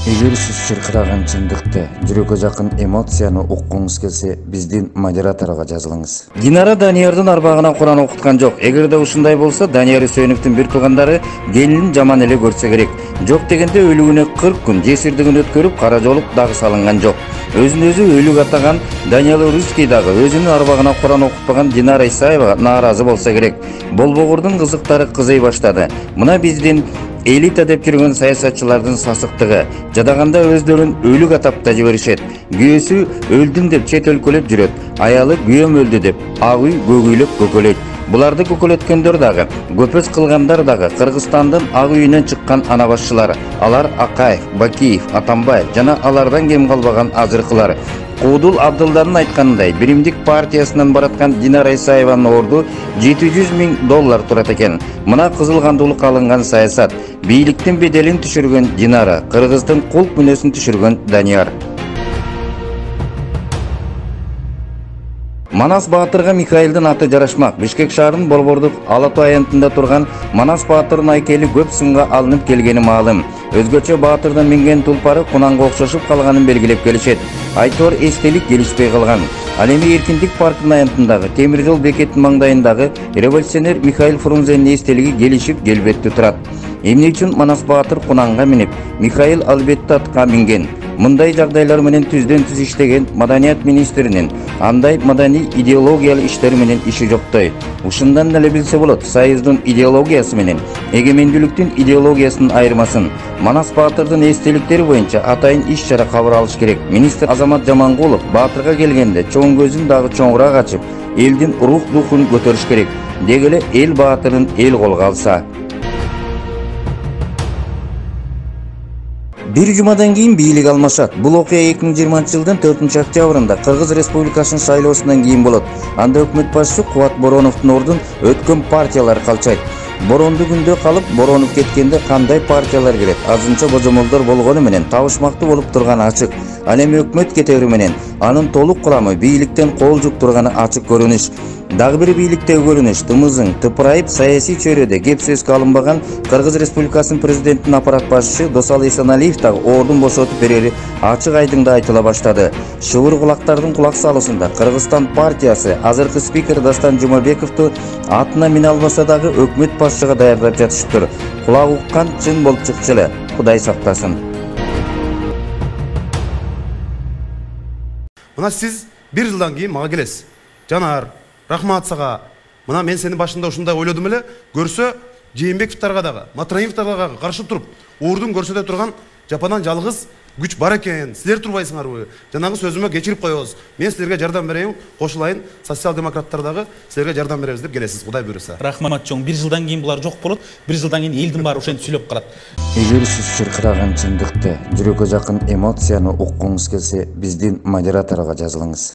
Эгер сиз чыркыраган чындыкты, жүрөккө жакын эмоцияны уккуңуз келсе, биздин модераторго жазылыңыз. Динара Даниярдын арбагына Куран окуткан жок. Эгерде ушундай болсо, Данияр Үсөйнөвдүн бир туугандары келинин жаман эле көрсө керек. Жок дегенде өлүгүнө 40 күн жесирдигин өткөрүп, кара жолук дагы салынган жок. Өзүн өзү өлүк атаган Даниэл Русский дагы өзүнүн арбагына Куран окутпаган Динара Исаева нааразы болсо керек. Болбогордун кызыктары кызый баштады. Мына биздин элита деп жүргөн саясатчылардын сасыктыгы. Жадаганда өздөрүн өлүк атап да жиберишет. Күйөөсү өлдүм деп чет өлкөлөп жүрөт. Аялы күйөөм өлдү деп ак үй көгүйлөп көкөлөйт. Буларды көкөлөткөндөр дагы, көпөс кылгандар дагы Кыргызстандын ак үйүнөн чыккан ана башчылар. Алар Акаев, Бакиев, Атамбаев жана алардан кем калбаган азыркылар. Куудул Абдылдардын айтканындай, Биримдик партиясынан бараткан Динара Исаеванын орду $700,000 турат экен. Мына кызыл кандуулукка алынган саясат, бийликтин беделин түшүргөн Динара, кыргыздын кул мүнөсүн түшүргөн Данияр. Манас Баатырга Михаилдин аты жарашмак. Бишкек шаарынын Болбордук Алатуу аянтында турган Манас Баатырдын айкели көп сынга алынып келгени маалым. Өзгөчө Баатырдын минген тулпары Кунанга окшошуп калганын белгилеп келишет. Айтор эстелик келишпей калган. Ал эми Эркиндик паркынын аянтындагы темир жол бекетинин маңдайындагы революционер Михаил Фрунзенин эстелиги келишип келбеттүү турат. Эмне үчүн Манас Баатыр Кунанга минип, Михаил албетте атка минген? Мындай жагдайлар менен түздөн түз иштеген маданият министринин андай маданий идеологиялык иштер менен иши жоктой. Ушундан эле билсе болот, союздун идеологиясы менен эгемендүүлүктүн идеологиясынын айырмасын. Манас Баатырдын эстеликтери боюнча атайын иш-чара кабар алыш керек. Министр Азамат Жамангулов Баатырга келгенде чоң көзүн дагы чоңураак ачып, элдин рух духун көтөрүш керек. Дегеле эл Баатырын эл колго алса. Bir жумадан кийин бийлик алмашат. Бул окуя 2020-жылдын 4-октябрында Кыргыз Республикасынын шайлоосунан кийин болот. Анда өкмөт башчысы Кубат Бороновдун ордун өткөн партиялар калчайт. Боронду күндө калып, Боронов кеткенде кандай партиялар кирет? Азынча божомолдор болгону менен табышмактуу болуп турганы ачык. Ал эми өкмөт кетери менен анын толук курамы бийликтен кол жуп турганы ачык көрүнүш. Дагы бир бийликтеги көрүнүш тымызың тыпырайып саясий чөйрөдө кеп сөзгө алынбаган Кыргыз Республикасынын президентинин аппарат башчысы Досал Эсеналиев дагы ордун бошотуп берери ачык айдыңда айтыла баштады. Шыбыр кулактардын кулак салуусунда Кыргызстан партиясы азыркы спикер Дастан Жумабековду атына мине албаса дагы өкмөт башчыга даярдап жатышыптыр. Кулак уккан чын болуп чыкчу эле. Кудай сактасын. Мына сиз бир жылдан кийин мага келесиз. Жанар, рахмат сага. Мына мен сени башында ушундай ойлодум эле, көрсө Жээнбековдорго дагы, Матраимовдорго дагы каршы туруп, ордун көрсөтө турган жападан жалгыз күч бар экен. Силер турбайсыңарбы? Жанагы сөзүмө кечирип коебуз. Мен силерге жардам берейин, кошулайын. Социал-демократтар дагы силерге жардам беребиз деп келесиз. Кудай буйруса. Рахмат чоң. Бир жылдан кийин булар жок болот. Бир жылдан кийин элдин баары ошентип сүйлөп калат. Эгер сиз чыркыраган чындыкты, жүрөккө жакын эмоцияны уккуңуз келсе, биздин модераторго жазылыңыз.